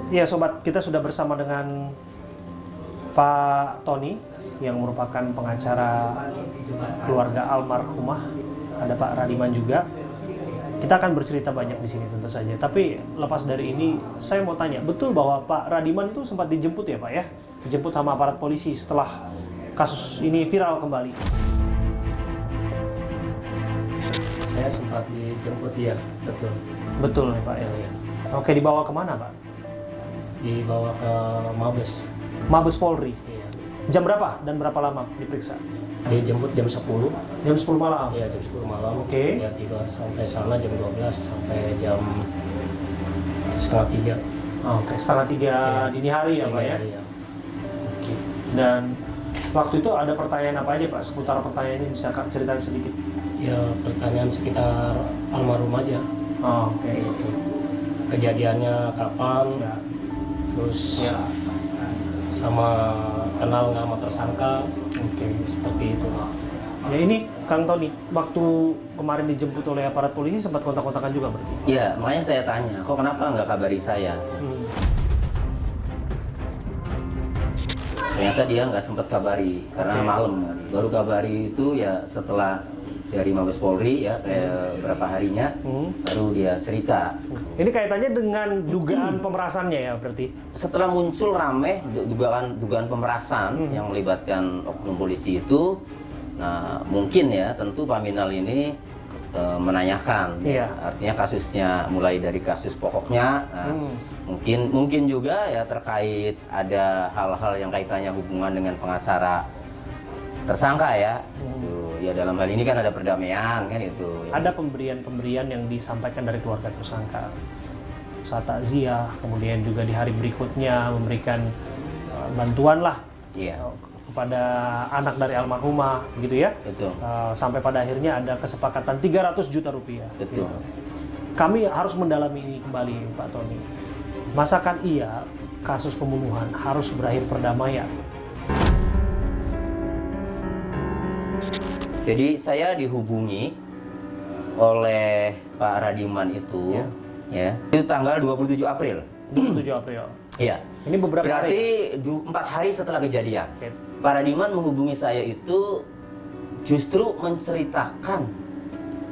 Ya sobat, kita sudah bersama dengan Pak Tony yang merupakan pengacara keluarga almarhumah. Ada Pak Radiman juga. Kita akan bercerita banyak di sini tentu saja. Tapi lepas dari ini, saya mau tanya, betul bahwa Pak Radiman itu sempat dijemput ya Pak ya? Dijemput sama aparat polisi setelah kasus ini viral kembali. Saya sempat dijemput, ya, betul. Betul nih Pak ya. Ya. Oke, dibawa kemana Pak? Dibawa ke Mabes. Mabes Polri. Iya. Jam berapa dan berapa lama diperiksa? Dijemput jam 10. Jam 10 malam. Iya, jam 10 malam. Oke. Ya, tiba sampai sana jam 12 sampai jam setengah 3. Oke, setengah 3 dini hari ya Pak ya? Iya. Oke. Dan waktu itu ada pertanyaan apa aja Pak? Seputar pertanyaan ini bisa Kak ceritain sedikit? Ya, pertanyaan sekitar almarhum aja. Oh, oke. Gitu. Kejadiannya kapan? Ya. Terus Ya. sama kenal nggak sama tersangka? Oke. Seperti itu. Ya ini Kang Tony, waktu kemarin dijemput oleh aparat polisi sempat kontak-kontakan juga berarti? Iya, makanya saya tanya, kok kenapa nggak kabari saya? Ternyata dia nggak sempat kabari, karena Oke. malam. Baru kabari itu ya setelah dari Mabes Polri ya, berapa harinya, baru dia cerita. Ini kaitannya dengan dugaan pemerasannya ya berarti? Setelah muncul rame dugaan pemerasan yang melibatkan oknum polisi itu, nah mungkin ya tentu Paminal ini menanyakan, Iya. artinya kasusnya mulai dari kasus pokoknya, nah, mungkin juga ya terkait ada hal-hal yang kaitannya hubungan dengan pengacara tersangka ya. Ya dalam hal ini kan ada perdamaian kan itu. Ada pemberian-pemberian yang disampaikan dari keluarga tersangka. Saat takziah, kemudian juga di hari berikutnya memberikan bantuan lah Iya. kepada anak dari almarhumah gitu ya. Betul. Sampai pada akhirnya ada kesepakatan 300 juta rupiah. Betul. Gitu. Kami harus mendalami ini kembali Pak Tony. Masakan iya kasus pembunuhan harus berakhir perdamaian? Jadi saya dihubungi oleh Pak Radiman itu ya. Itu tanggal 27 April. 27 April. Iya. Ini beberapa Berarti hari. 4 hari setelah kejadian. Oke. Pak Radiman menghubungi saya itu justru menceritakan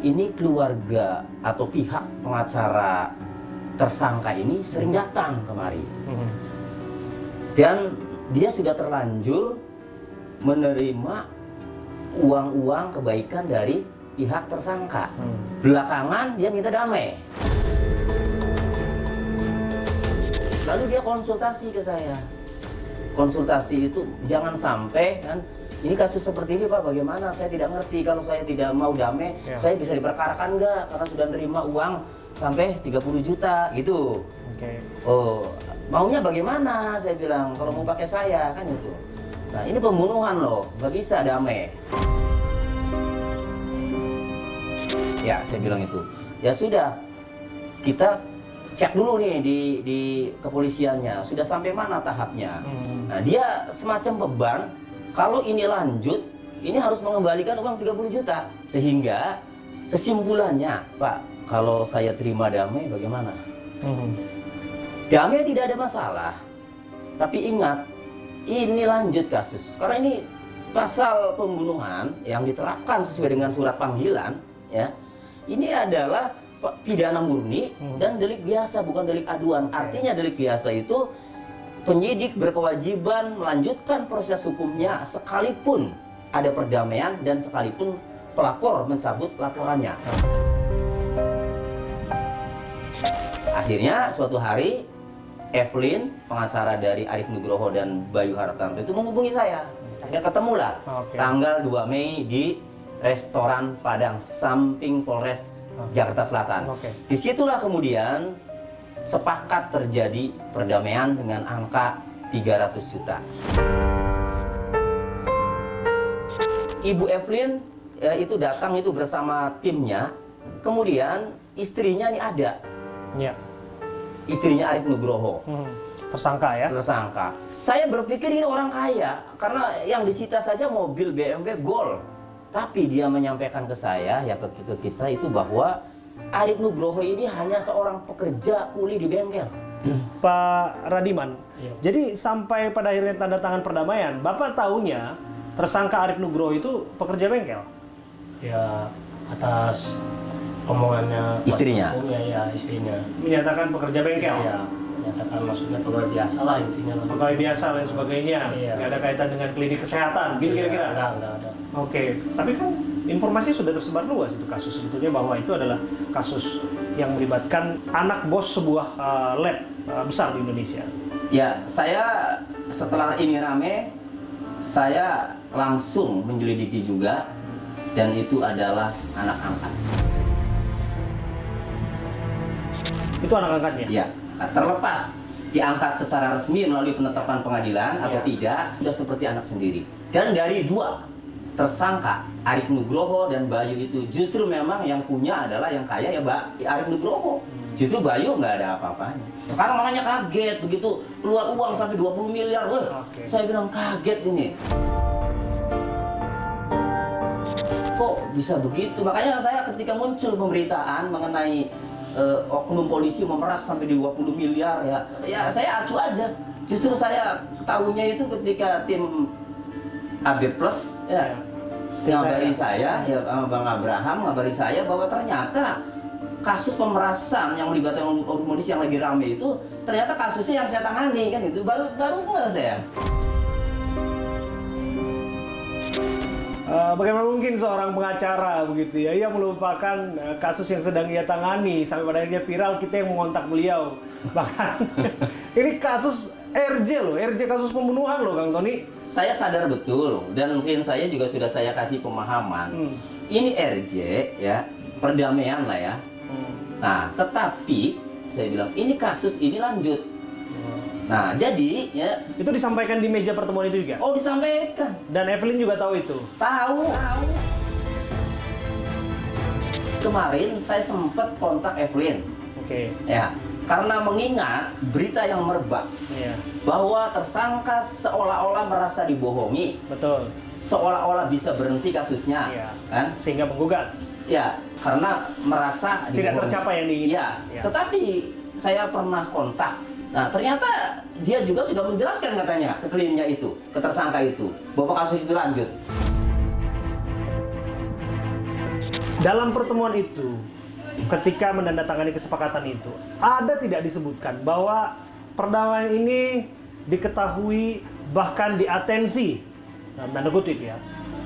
ini keluarga atau pihak pengacara tersangka ini sering datang kemari. Dan dia sudah terlanjur menerima uang-uang kebaikan dari pihak tersangka. Belakangan dia minta damai. Lalu dia konsultasi ke saya. Konsultasi itu jangan sampai kan ini kasus seperti ini Pak, bagaimana? Saya tidak ngerti kalau saya tidak mau damai, saya bisa diperkarakan nggak? Karena sudah nerima uang sampai 30 juta gitu. Oke. Oh, maunya bagaimana? Saya bilang kalau mau pakai saya kan itu. Nah ini pembunuhan loh, nggak bisa damai. Ya saya bilang itu. Ya sudah, kita cek dulu nih di kepolisiannya, sudah sampai mana tahapnya. Nah dia semacam beban, kalau ini lanjut, ini harus mengembalikan uang 30 juta. Sehingga kesimpulannya, Pak, kalau saya terima damai bagaimana? Damai tidak ada masalah, tapi ingat, ini lanjut kasus. Karena ini pasal pembunuhan yang diterapkan sesuai dengan surat panggilan, ya. Ini adalah pidana murni dan delik biasa, bukan delik aduan. Artinya delik biasa itu penyidik berkewajiban melanjutkan proses hukumnya sekalipun ada perdamaian dan sekalipun pelapor mencabut laporannya. Akhirnya suatu hari Evelyn, pengacara dari Arif Nugroho dan Bayu Hartanto itu menghubungi saya. Akhirnya ketemulah tanggal 2 Mei di restoran Padang samping Polres Jakarta Selatan. Disitulah kemudian sepakat terjadi perdamaian dengan angka 300 juta. Ibu Evelyn itu datang itu bersama timnya. Kemudian istrinya ini ada. Ya. Istrinya Arif Nugroho. Tersangka ya? Tersangka. Saya berpikir ini orang kaya karena yang disita saja mobil BMW Gold. Tapi dia menyampaikan ke saya, ya ke kita itu bahwa Arif Nugroho ini hanya seorang pekerja kuli di bengkel. Pak Radiman. Iya. Jadi sampai pada akhirnya tanda tangan perdamaian, Bapak tahunya tersangka Arif Nugroho itu pekerja bengkel. Ya atas omongannya Istrinya? Ya istrinya. Menyatakan pekerja bengkel. Ya menyatakan maksudnya pegawai biasa lah intinya. Pegawai biasa dan sebagainya. Iya. Nggak ada kaitan dengan klinik kesehatan, gitu kira-kira. Enggak ada. Oke, tapi kan informasi sudah tersebar luas itu kasus sebetulnya bahwa itu adalah kasus yang melibatkan anak bos sebuah lab besar di Indonesia. Ya, saya setelah ini rame, saya langsung menyelidiki juga, dan itu adalah anak angkat. Itu anak angkatnya? Ya, terlepas diangkat secara resmi melalui penetapan pengadilan atau Ya. tidak, sudah seperti anak sendiri. Dan dari dua tersangka, Arif Nugroho dan Bayu itu justru memang yang punya adalah yang kaya ya Arif Nugroho. Justru Bayu nggak ada apa-apanya. Sekarang makanya kaget begitu keluar uang sampai 20 miliar. Wah, Oke. saya bilang kaget ini. Kok bisa begitu? Makanya saya ketika muncul pemberitaan mengenai oknum polisi memeras sampai 20 miliar ya saya acuh aja. Justru saya tahunya itu ketika tim AB Plus ya ngabari saya ya sama Bang Abraham ngabari saya bahwa ternyata kasus pemerasan yang melibatkan oknum polisi yang lagi rame itu ternyata kasusnya yang saya tangani kan itu baru nggak saya. Bagaimana mungkin seorang pengacara begitu ya, ia melupakan kasus yang sedang ia tangani sampai pada akhirnya viral, kita yang mengontak beliau. Bahkan ini kasus RJ loh, RJ kasus pembunuhan loh Kang Tony. Saya sadar betul dan mungkin saya juga sudah saya kasih pemahaman. Ini RJ ya, perdamaian lah ya. Nah, tetapi saya bilang ini kasus ini lanjut. Nah, jadi ya Itu disampaikan di meja pertemuan itu juga? oh disampaikan. Dan Evelyn juga tahu itu? Tahu. Kemarin saya sempat kontak Evelyn. Oke. Ya, karena mengingat berita yang merebak Iya, bahwa tersangka seolah-olah merasa dibohongi, betul. seolah-olah bisa berhenti kasusnya, Iya. kan? Sehingga menggugat. Ya, karena merasa Tidak dibohongi. tercapai yang diinginkan. Iya, Ya. tetapi saya pernah kontak. Nah, ternyata dia juga sudah menjelaskan katanya ke kliennya itu, ke tersangka itu, bahwa kasus itu lanjut. Dalam pertemuan itu, ketika menandatangani kesepakatan itu, ada tidak disebutkan bahwa perdamaian ini diketahui bahkan diatensi, dalam tanda kutip ya,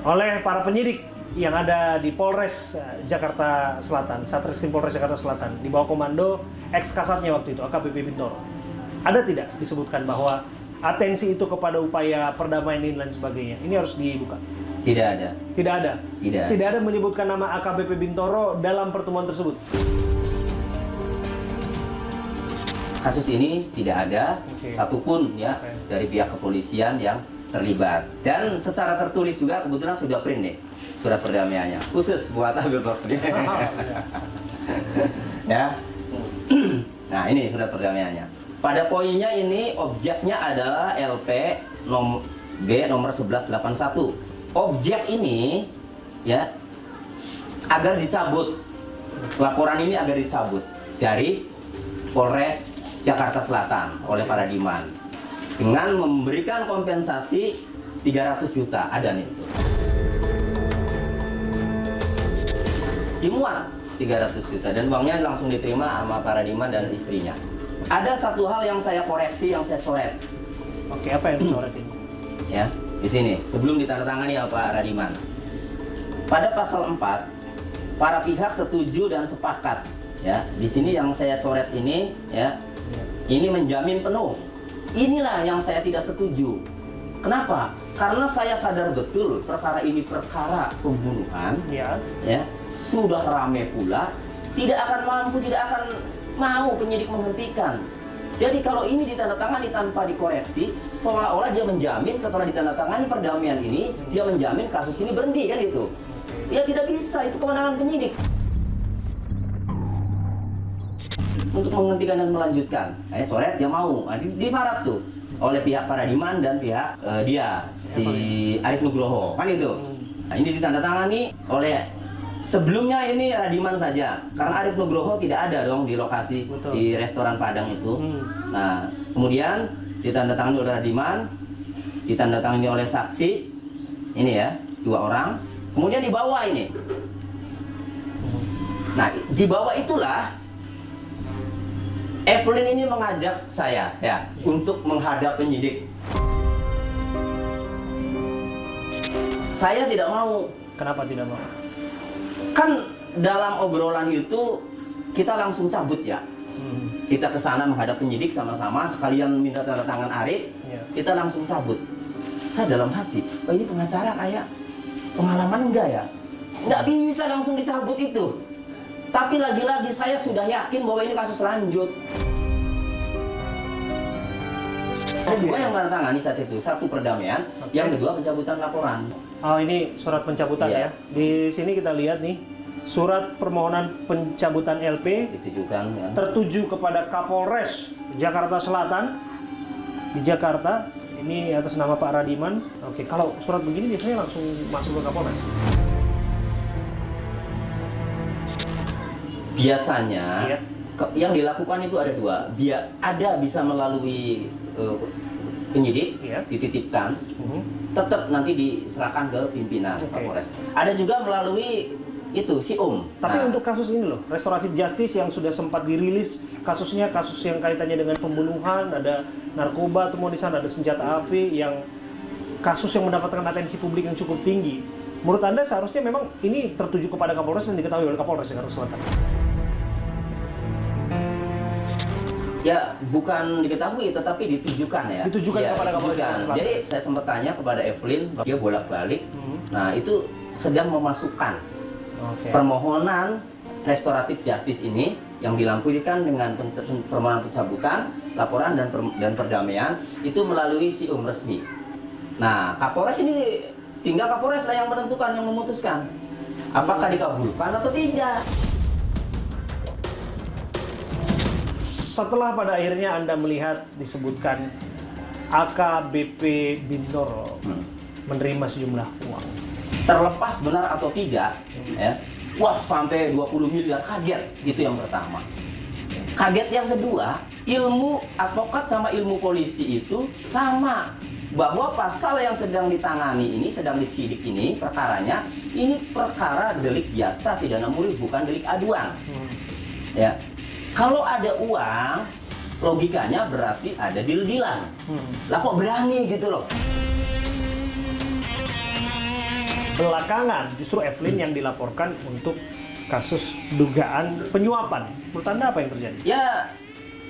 oleh para penyidik yang ada di Polres Jakarta Selatan, Satreskrim Polres Jakarta Selatan, di bawah komando ex-kasatnya waktu itu, AKBP Bintoro. Ada tidak disebutkan bahwa atensi itu kepada upaya perdamaian ini dan sebagainya? Ini harus dibuka. Tidak ada. Tidak ada. Tidak. Tidak ada menyebutkan nama AKBP Bintoro dalam pertemuan tersebut. Kasus ini tidak ada Oke. satupun ya Oke. dari pihak kepolisian yang terlibat. Dan secara tertulis juga kebetulan sudah print nih surat perdamaiannya khusus buat Abil Bos. Ya. Nah, ini surat perdamaiannya. Pada poinnya ini objeknya adalah LP B nomor 1181. Objek ini ya agar dicabut. Laporan ini agar dicabut dari Polres Jakarta Selatan oleh para Diman dengan memberikan kompensasi 300 juta. Ada nih. Dimuat 300 juta dan uangnya langsung diterima sama para Diman dan istrinya. Ada satu hal yang saya koreksi, yang saya coret. Oke, apa yang dicoret ini? Ya, di sini sebelum ditandatangani ya Pak Radiman. Pada pasal 4, para pihak setuju dan sepakat. Ya, di sini yang saya coret ini, ya, ini menjamin penuh. Inilah yang saya tidak setuju. Kenapa? Karena saya sadar betul perkara ini perkara pembunuhan. Ya. Ya, sudah ramai pula, tidak akan mampu, tidak akan mau penyidik menghentikan. Jadi kalau ini ditandatangani tanpa dikoreksi, seolah-olah dia menjamin setelah ditandatangani perdamaian ini, dia menjamin kasus ini berhenti kan itu. Ya tidak bisa, itu kewenangan penyidik untuk menghentikan dan melanjutkan. Coret dia mau, dimarah tuh oleh pihak para Diman dan pihak dia si Arif Nugroho kan itu. Nah, ini ditandatangani oleh Sebelumnya ini Radiman saja, karena Arif Nugroho tidak ada dong di lokasi. Betul. Di restoran Padang itu. Nah, kemudian ditandatangani oleh Radiman, ditandatangani oleh saksi, ini ya, 2 orang. Kemudian dibawa ini. Nah, di bawah itulah Evelyn ini mengajak saya ya untuk menghadap penyidik. Saya tidak mau. Kenapa tidak mau? Kan dalam obrolan itu kita langsung cabut ya. Kita ke sana menghadap penyidik sama-sama, sekalian minta tanda tangan Arif. Iya. Kita langsung cabut. Saya dalam hati, oh ini pengacara kayak pengalaman enggak ya? Nggak bisa langsung dicabut itu. Tapi lagi-lagi saya sudah yakin bahwa ini kasus lanjut. Ada 2 yang tanda tangani saat itu, 1 perdamaian, yang kedua pencabutan laporan. Oh, ini surat pencabutan Iya. ya. Di sini kita lihat nih, surat permohonan pencabutan LP Ditujukan kan. tertuju kepada Kapolres Jakarta Selatan di Jakarta. Ini atas nama Pak Radiman. Oke, kalau surat begini biasanya langsung masuk ke Kapolres. Biasanya Iya. yang dilakukan itu ada 2. Ada bisa melalui penyidik, Iya. dititipkan, tetap nanti diserahkan ke pimpinan Oke. Kapolres. Ada juga melalui itu SIUM. Tapi Nah, untuk kasus ini loh, Restoratif Justice yang sudah sempat dirilis kasusnya, kasus yang kaitannya dengan pembunuhan, ada narkoba temuan di sana, ada senjata api, yang kasus yang mendapatkan atensi publik yang cukup tinggi. Menurut Anda seharusnya memang ini tertuju kepada Kapolres dan diketahui oleh Kapolres Jakarta Selatan. ya bukan diketahui tetapi ditujukan ya. Ditujukan Ya, kepada Kapolres ditujukan. Jakarta Selatan. Jadi saya sempat tanya kepada Evelyn, dia bolak-balik. Nah, itu sedang memasukkan Oke. permohonan restoratif justice ini yang dilampirkan dengan permohonan pencabutan, laporan dan perdamaian itu melalui SIUM resmi. Nah, Kapolres ini tinggal Kapolres lah yang menentukan, yang memutuskan apakah dikabulkan atau tidak. Setelah pada akhirnya Anda melihat disebutkan AKBP Bintoro menerima sejumlah uang. Terlepas benar atau tidak, ya, wah sampai 20 miliar, kaget. Itu yang pertama. Kaget yang kedua, ilmu advokat sama ilmu polisi itu sama. Bahwa pasal yang sedang ditangani ini, sedang disidik ini, perkaranya, ini perkara delik biasa, pidana murni, bukan delik aduan. Ya, kalau ada uang, logikanya berarti ada deal-dealan. Lah kok berani gitu loh. Belakangan justru Evelyn yang dilaporkan untuk kasus dugaan penyuapan. Menurut Anda apa yang terjadi? Ya,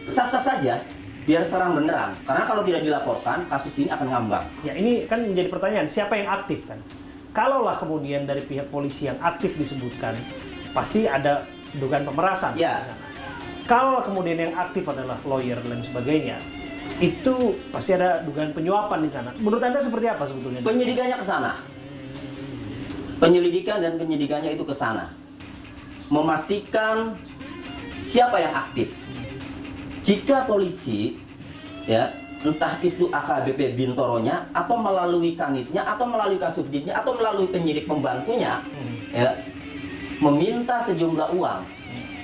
sah-sah saja, biar terang benerang. Karena kalau tidak dilaporkan, kasus ini akan ngambang. Ya ini kan menjadi pertanyaan, siapa yang aktif kan? Kalaulah kemudian dari pihak polisi yang aktif disebutkan, pasti ada dugaan pemerasan. Ya. Di sana. Kalau kemudian yang aktif adalah lawyer dan sebagainya, itu pasti ada dugaan penyuapan di sana. Menurut Anda seperti apa sebetulnya? Penyidikannya ke sana. Penyelidikan dan penyidikannya itu ke sana. Memastikan siapa yang aktif. Jika polisi, ya, entah itu AKBP Bintoronya, atau melalui kanitnya, atau melalui kasubditnya, atau melalui penyidik pembantunya, ya, meminta sejumlah uang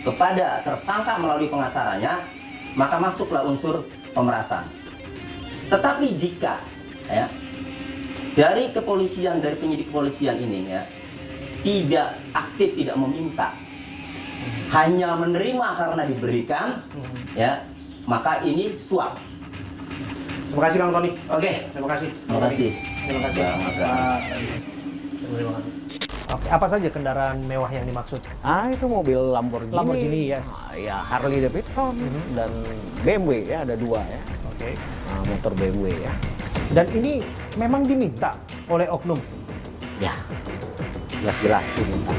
kepada tersangka melalui pengacaranya, maka masuklah unsur pemerasan. Tetapi jika, ya, dari kepolisian, dari penyidik kepolisian ini, ya, tidak aktif, tidak meminta, hanya menerima karena diberikan, ya, maka ini suap. Terima kasih Kang Tony. Oke, Terima kasih. terima kasih. Terima kasih. Sama-sama. Terima kasih. Oke, apa saja kendaraan mewah yang dimaksud? Itu mobil Lamborghini. Lamborghini, yes. Ya Harley Davidson dan BMW ya, ada 2 ya. Oke. Motor BMW ya. Dan ini memang diminta oleh oknum. Ya, jelas-jelas diminta.